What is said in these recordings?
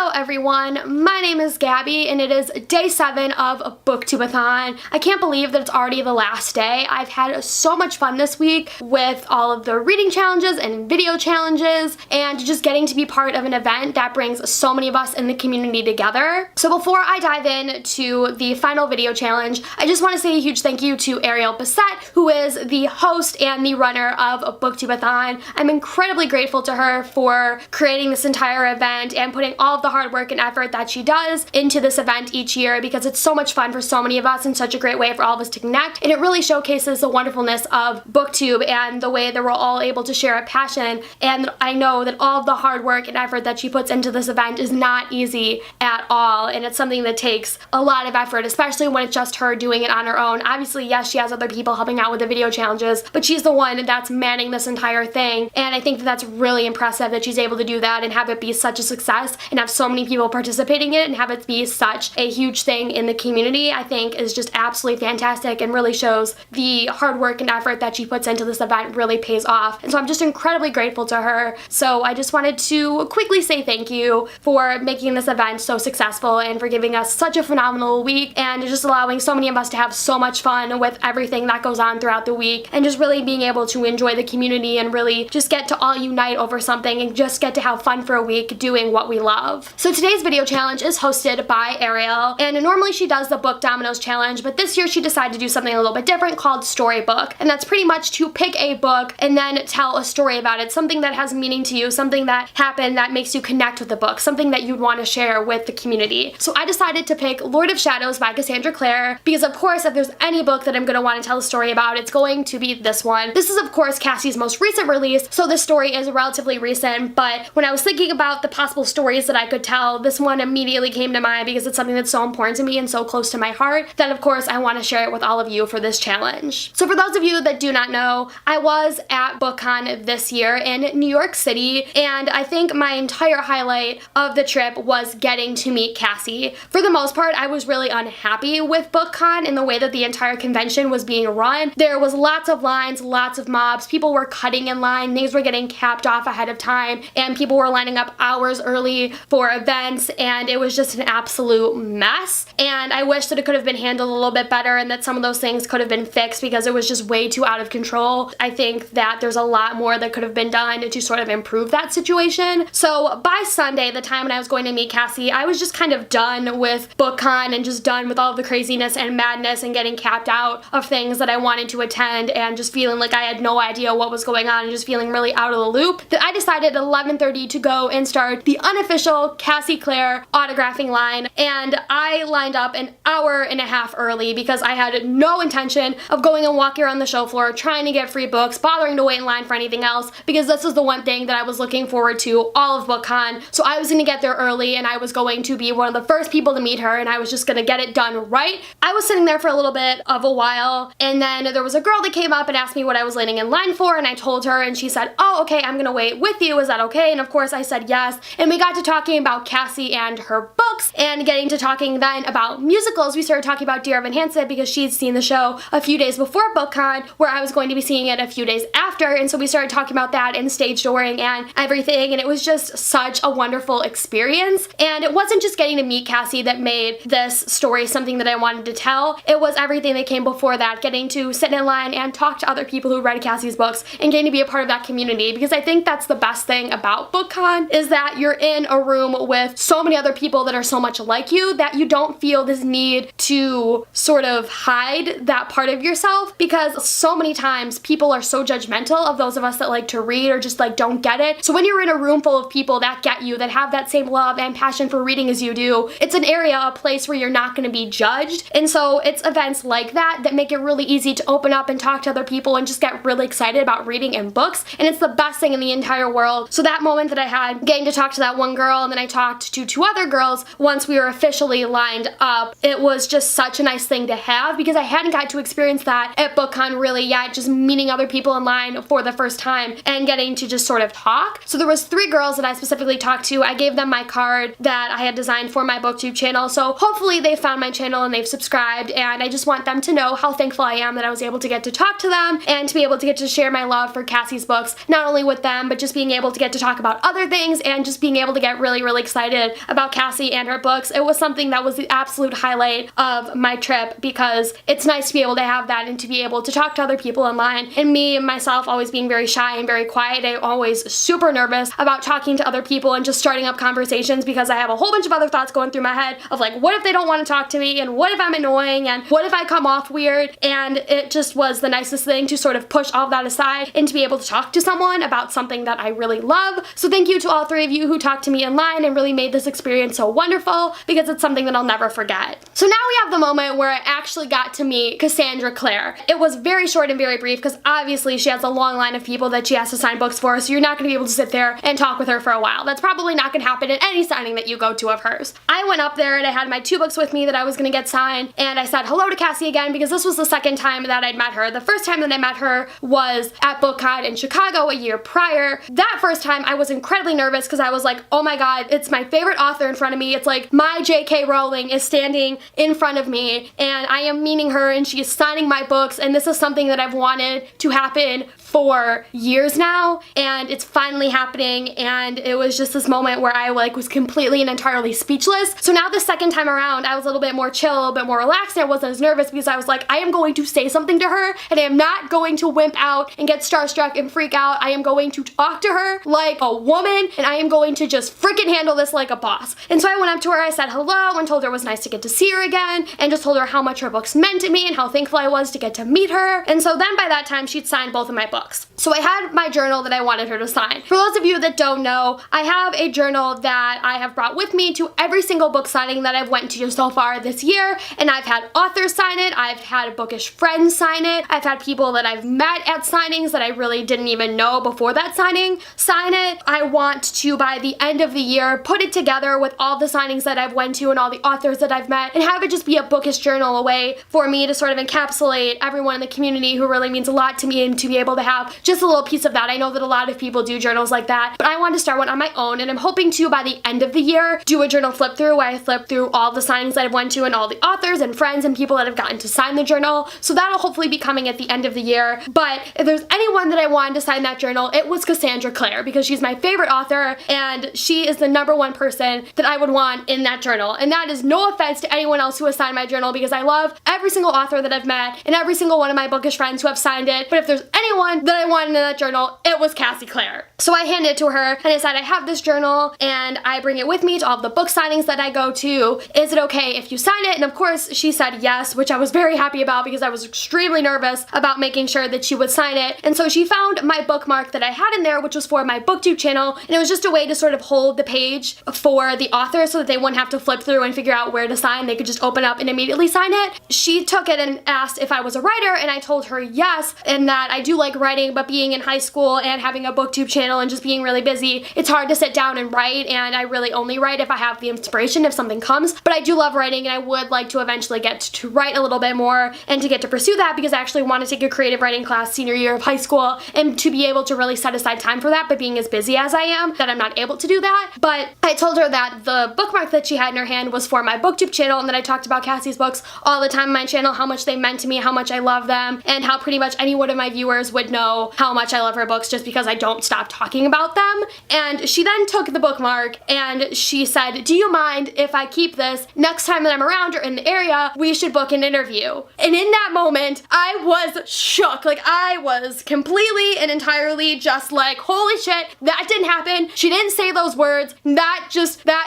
Hello everyone, my name is Gabby and it is day 7 of BOOKTUBEATHON. I can't believe that it's already the last day. I've had so much fun this week with all of the reading challenges and video challenges and just getting to be part of an event that brings so many of us in the community together. So before I dive into the final video challenge, I just want to say a huge thank you to Ariel Bissett, who is the host and the runner of BOOKTUBEATHON. I'm incredibly grateful to her for creating this entire event and putting all of the hard work and effort that she does into this event each year, because it's so much fun for so many of us and such a great way for all of us to connect, and it really showcases the wonderfulness of BookTube and the way that we're all able to share a passion. And I know that all of the hard work and effort that she puts into this event is not easy at all, and it's something that takes a lot of effort, especially when it's just her doing it on her own. Obviously, yes, she has other people helping out with the video challenges, but she's the one that's manning this entire thing, and I think that that's really impressive that she's able to do that and have it be such a success and have so many people participating in it and have it be such a huge thing in the community. I think is just absolutely fantastic and really shows the hard work and effort that she puts into this event really pays off. And so I'm just incredibly grateful to her. So I just wanted to quickly say thank you for making this event so successful and for giving us such a phenomenal week and just allowing so many of us to have so much fun with everything that goes on throughout the week, and just really being able to enjoy the community and really just get to all unite over something and just get to have fun for a week doing what we love. So today's video challenge is hosted by Ariel, and normally she does the book dominoes challenge, but this year she decided to do something a little bit different called Storybook, and that's pretty much to pick a book and then tell a story about it, something that has meaning to you, something that happened that makes you connect with the book, something that you'd want to share with the community. So I decided to pick Lord of Shadows by Cassandra Clare, because of course if there's any book that I'm going to want to tell a story about, it's going to be this one. This is of course Cassie's most recent release, so this story is relatively recent, but when I was thinking about the possible stories that I could tell, this one immediately came to mind because it's something that's so important to me and so close to my heart that of course I want to share it with all of you for this challenge. So for those of you that do not know, I was at BookCon this year in New York City, and I think my entire highlight of the trip was getting to meet Cassie. For the most part, I was really unhappy with BookCon and the way that the entire convention was being run. There was lots of lines, lots of mobs, people were cutting in line, things were getting capped off ahead of time, and people were lining up hours early for events, and it was just an absolute mess. And I wish that it could have been handled a little bit better and that some of those things could have been fixed, because it was just way too out of control. I think that there's a lot more that could have been done to sort of improve that situation. So by Sunday, the time when I was going to meet Cassie, I was just kind of done with BookCon and just done with all of the craziness and madness and getting capped out of things that I wanted to attend and just feeling like I had no idea what was going on and just feeling really out of the loop, that I decided at 11:30 to go and start the unofficial Cassie Clare autographing line. And I lined up an hour and a half early because I had no intention of going and walking around the show floor trying to get free books, bothering to wait in line for anything else, because this was the one thing that I was looking forward to all of BookCon. So I was going to get there early and I was going to be one of the first people to meet her, and I was just going to get it done right. I was sitting there for a little bit of a while, and then there was a girl that came up and asked me what I was waiting in line for, and I told her, and she said, "Oh, okay, I'm gonna wait with you, is that okay?" And of course I said yes, and we got to talking about Cassie and her books, and getting to talking then about musicals. We started talking about Dear Evan Hansen because she'd seen the show a few days before BookCon, where I was going to be seeing it a few days after, and so we started talking about that and stage touring and everything, and it was just such a wonderful experience. And it wasn't just getting to meet Cassie that made this story something that I wanted to tell, it was everything that came before that, getting to sit in line and talk to other people who read Cassie's books and getting to be a part of that community, because I think that's the best thing about BookCon, is that you're in a room with so many other people that are so much like you that you don't feel this need to sort of hide that part of yourself, because so many times people are so judgmental of those of us that like to read or just like don't get it. So when you're in a room full of people that get you, that have that same love and passion for reading as you do, it's an area, a place where you're not going to be judged. And so it's events like that that make it really easy to open up and talk to other people and just get really excited about reading and books, and it's the best thing in the entire world. So that moment that I had getting to talk to that one girl, and then I talked to 2 other girls once we were officially lined up, it was just such a nice thing to have, because I hadn't got to experience that at BookCon really yet, just meeting other people in line for the first time and getting to just sort of talk. So there was 3 girls that I specifically talked to. I gave them my card that I had designed for my BookTube channel, so hopefully they found my channel and they've subscribed, and I just want them to know how thankful I am that I was able to get to talk to them and to be able to get to share my love for Cassie's books, not only with them, but just being able to get to talk about other things and just being able to get really really excited about Cassie and her books. It was something that was the absolute highlight of my trip because it's nice to be able to have that and to be able to talk to other people online. And me and myself always being very shy and very quiet, I'm always super nervous about talking to other people and just starting up conversations because I have a whole bunch of other thoughts going through my head of like, what if they don't want to talk to me, and what if I'm annoying, and what if I come off weird? And it just was the nicest thing to sort of push all of that aside and to be able to talk to someone about something that I really love. So thank you to all three of you who talked to me online and really made this experience so wonderful because it's something that I'll never forget. So now we have the moment where I actually got to meet Cassandra Clare. It was very short and very brief because obviously she has a long line of people that she has to sign books for, so you're not going to be able to sit there and talk with her for a while. That's probably not going to happen in any signing that you go to of hers. I went up there and I had my 2 books with me that I was going to get signed, and I said hello to Cassie again because this was the second time that I'd met her. The first time that I met her was at BookCon in Chicago a year prior. That first time I was incredibly nervous because I was like, oh my god, it's my favorite author in front of me. It's like my J.K. Rowling is standing in front of me and I am meeting her and she is signing my books, and this is something that I've wanted to happen for years now, and it's finally happening. And it was just this moment where I was completely and entirely speechless. So now the second time around I was a little bit more chill, a little bit more relaxed, and I wasn't as nervous because I was like, I am going to say something to her and I am not going to wimp out and get starstruck and freak out. I am going to talk to her like a woman and I am going to just freaking handle this like a boss. And so I went up to her, I said hello and told her it was nice to get to see her again, and just told her how much her books meant to me and how thankful I was to get to meet her. And so then by that time she'd signed both of my books. So I had my journal that I wanted her to sign. For those of you that don't know, I have a journal that I have brought with me to every single book signing that I've went to so far this year, and I've had authors sign it, I've had bookish friends sign it, I've had people that I've met at signings that I really didn't even know before that signing sign it. I want to, by the end of the year, put it together with all the signings that I've went to and all the authors that I've met, and have it just be a bookish journal, a way for me to sort of encapsulate everyone in the community who really means a lot to me, and to be able to have just a little piece of that. I know that a lot of people do journals like that, but I wanted to start one on my own, and I'm hoping to, by the end of the year, do a journal flip through where I flip through all the signings that I've went to and all the authors and friends and people that have gotten to sign the journal. So that'll hopefully be coming at the end of the year. But if there's anyone that I wanted to sign that journal, it was Cassandra Clare, because she's my favorite author and she is the #1 person that I would want in that journal. And that is no offense to anyone else who has signed my journal, because I love every single author that I've met and every single one of my bookish friends who have signed it. But if there's anyone that I wanted in that journal, it was Cassie Clare. So I handed it to her and I said, I have this journal and I bring it with me to all the book signings that I go to. Is it okay if you sign it? And of course she said yes, which I was very happy about because I was extremely nervous about making sure that she would sign it. And so she found my bookmark that I had in there, which was for my BookTube channel, and it was just a way to sort of hold the page for the author so that they wouldn't have to flip through and figure out where to sign. They could just open up and immediately sign it. She took it and asked if I was a writer, and I told her yes, and that I do like writing, but being in high school and having a BookTube channel and just being really busy, it's hard to sit down and write, and I really only write if I have the inspiration, if something comes. But I do love writing, and I would like to eventually get to write a little bit more and to get to pursue that, because I actually want to take a creative writing class senior year of high school, and to be able to really set aside time for that. But being as busy as I am, that I'm not able to do that. But I told her that the bookmark that she had in her hand was for my BookTube channel, and that I talked about Cassie's books all the time on my channel, how much they meant to me, how much I love them, and how pretty much any one of my viewers would know how much I love her books just because I don't stop talking about them. And she then took the bookmark and she said, do you mind if I keep this? Next time that I'm around or in the area, we should book an interview. And in that moment, I was shook. Like, I was completely and entirely just like, holy shit, that didn't happen. She didn't say those words. That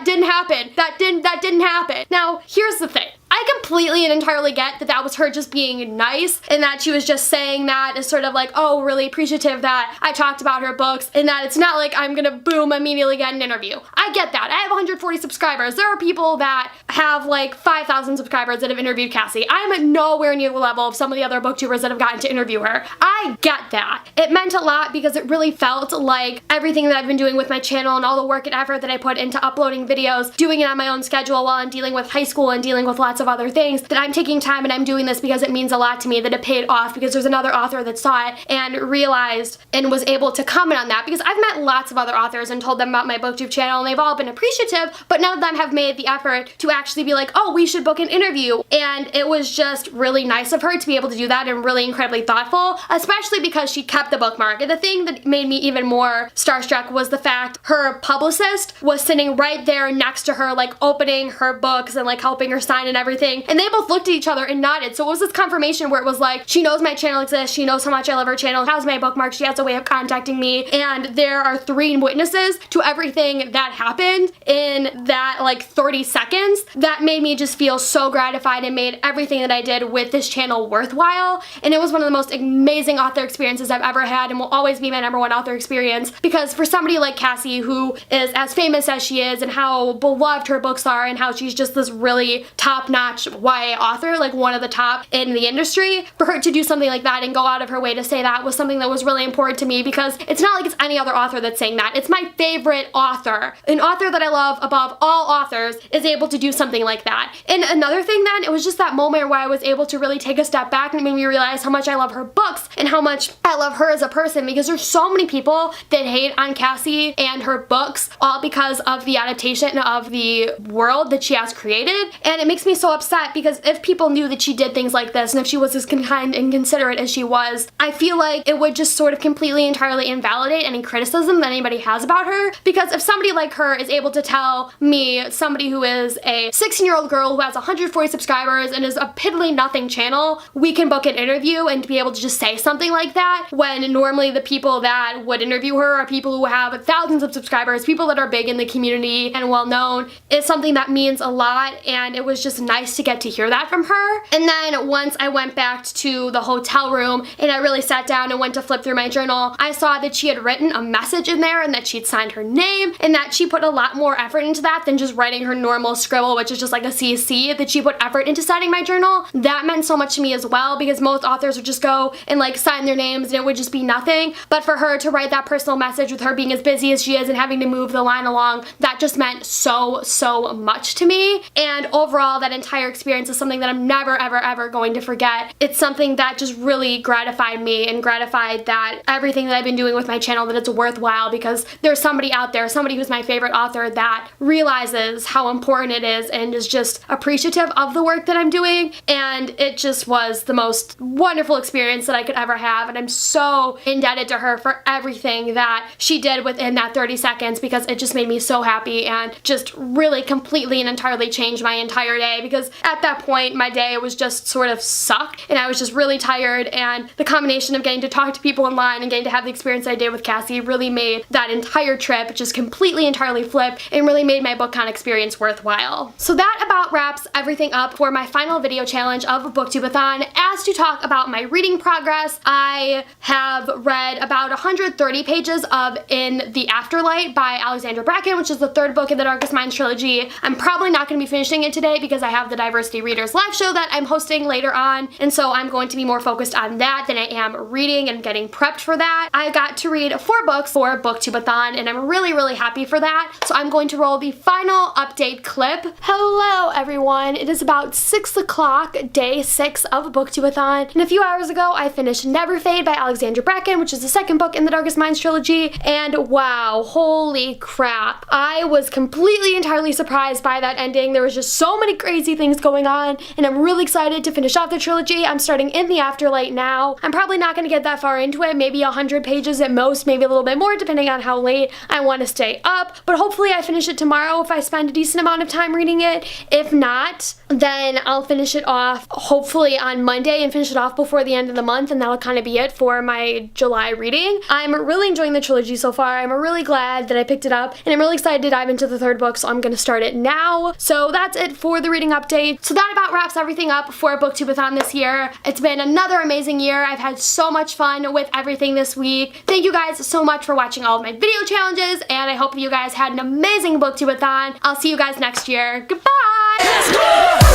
didn't happen. That didn't happen. Now, here's the thing. I completely and entirely get that that was her just being nice, and that she was just saying that as sort of like, oh, really appreciative that I talked about her books, and that it's not like I'm gonna boom immediately get an interview. I get that. I have 140 subscribers. There are people that have like 5,000 subscribers that have interviewed Cassie. I'm at nowhere near the level of some of the other booktubers that have gotten to interview her. I get that. It meant a lot because it really felt like everything that I've been doing with my channel and all the work and effort that I put into uploading videos, doing it on my own schedule while I'm dealing with high school and dealing with lots of other things, that I'm taking time and I'm doing this because it means a lot to me, that it paid off because there's another author that saw it and realized and was able to comment on that, because I've met lots of other authors and told them about my booktube channel and they've all been appreciative, but none of them have made the effort to actually be like, oh, we should book an interview. And it was just really nice of her to be able to do that and really incredibly thoughtful, especially because she kept the bookmark. And the thing that made me even more starstruck was the fact her publicist was sitting right there next to her, like opening her books and like helping her sign and everything. And they both looked at each other and nodded. So it was this confirmation where it was like, she knows my channel exists, she knows how much I love her channel, has my bookmark, she has a way of contacting me, and there are 3 witnesses to everything that happened in that like 30 seconds. That made me just feel so gratified and made everything that I did with this channel worthwhile. And it was one of the most amazing author experiences I've ever had and will always be my #1 author experience, because for somebody like Cassie, who is as famous as she is and how beloved her books are and how she's just this really top-notch YA author, like one of the top in the industry, for her to do something like that and go out of her way to say that was something that was really important to me, because it's not like it's any other author that's saying that. It's my favorite author. An author that I love above all authors is able to do something like that. And another thing then, it was just that moment where I was able to really take a step back and it made me realize how much I love her books and how much I love her as a person, because there's so many people that hate on Cassie and her books all because of the adaptation of the world that she has created. And it makes me so upset, because if people knew that she did things like this and if she was as kind and considerate as she was, I feel like it would just sort of completely entirely invalidate any criticism that anybody has about her. Because if somebody like her is able to tell me, somebody who is a 16-year-old girl who has 140 subscribers and is a piddly nothing channel, we can book an interview, and to be able to just say something like that, when normally the people that would interview her are people who have thousands of subscribers, people that are big in the community and well known, is something that means a lot. And it was just nice to get to hear that from her. And then once I went back to the hotel room and I really sat down and went to flip through my journal, I saw that she had written a message in there and that she'd signed her name, and that she put a lot more effort into that than just writing her normal scribble, which is just like a CC, that she put effort into signing my journal. That meant so much to me as well, because most authors would just go and like sign their names and it would just be nothing. But for her to write that personal message, with her being as busy as she is and having to move the line along, that just meant so much to me. And overall, that entire experience is something that I'm never ever going to forget. It's something that just really gratified me and gratified that everything that I've been doing with my channel, that it's worthwhile, because there's somebody out there, somebody who's my favorite author, that realizes how important it is and is just appreciative of the work that I'm doing. And it just was the most wonderful experience that I could ever have, and I'm so indebted to her for everything that she did within that 30 seconds, because it just made me so happy and just really completely and entirely changed my entire day. Because at that point my day was just sort of sucked and I was just really tired, and the combination of getting to talk to people online and getting to have the experience I did with Cassie really made that entire trip just completely entirely flip and really made my BookCon experience worthwhile. So that about wraps everything up for my final video challenge of BookTubeathon. As to talk about my reading progress, I have read about 130 pages of In the Afterlight by Alexandra Bracken, which is the 3rd book in the Darkest Minds trilogy. I'm probably not going to be finishing it today because I have the Diversity Readers live show that I'm hosting later on, and so I'm going to be more focused on that than I am reading and getting prepped for that. I got to read 4 books for BookTubeathon, and I'm really happy for that. So I'm going to roll the final update clip. Hello everyone, it is about 6 o'clock, day 6 of BookTubeathon, and a few hours ago I finished Never Fade by Alexandra Bracken, which is the 2nd book in the Darkest Minds trilogy, and wow, holy crap. I was completely entirely surprised by that ending. There was just so many crazy things going on, and I'm really excited to finish off the trilogy. I'm starting In the Afterlight now. I'm probably not going to get that far into it, maybe 100 pages at most, maybe a little bit more depending on how late I want to stay up, but hopefully I finish it tomorrow if I spend a decent amount of time reading it. If not, then I'll finish it off hopefully on Monday and finish it off before the end of the month, and that'll kind of be it for my July reading. I'm really enjoying the trilogy so far. I'm really glad that I picked it up, and I'm really excited to dive into the 3rd book, so I'm going to start it now. So that's it for the reading update. So that about wraps everything up for BookTubeathon this year. It's been another amazing year. I've had so much fun with everything this week. Thank you guys so much for watching all of my video challenges, and I hope you guys had an amazing BookTubeathon. I'll see you guys next year. Goodbye!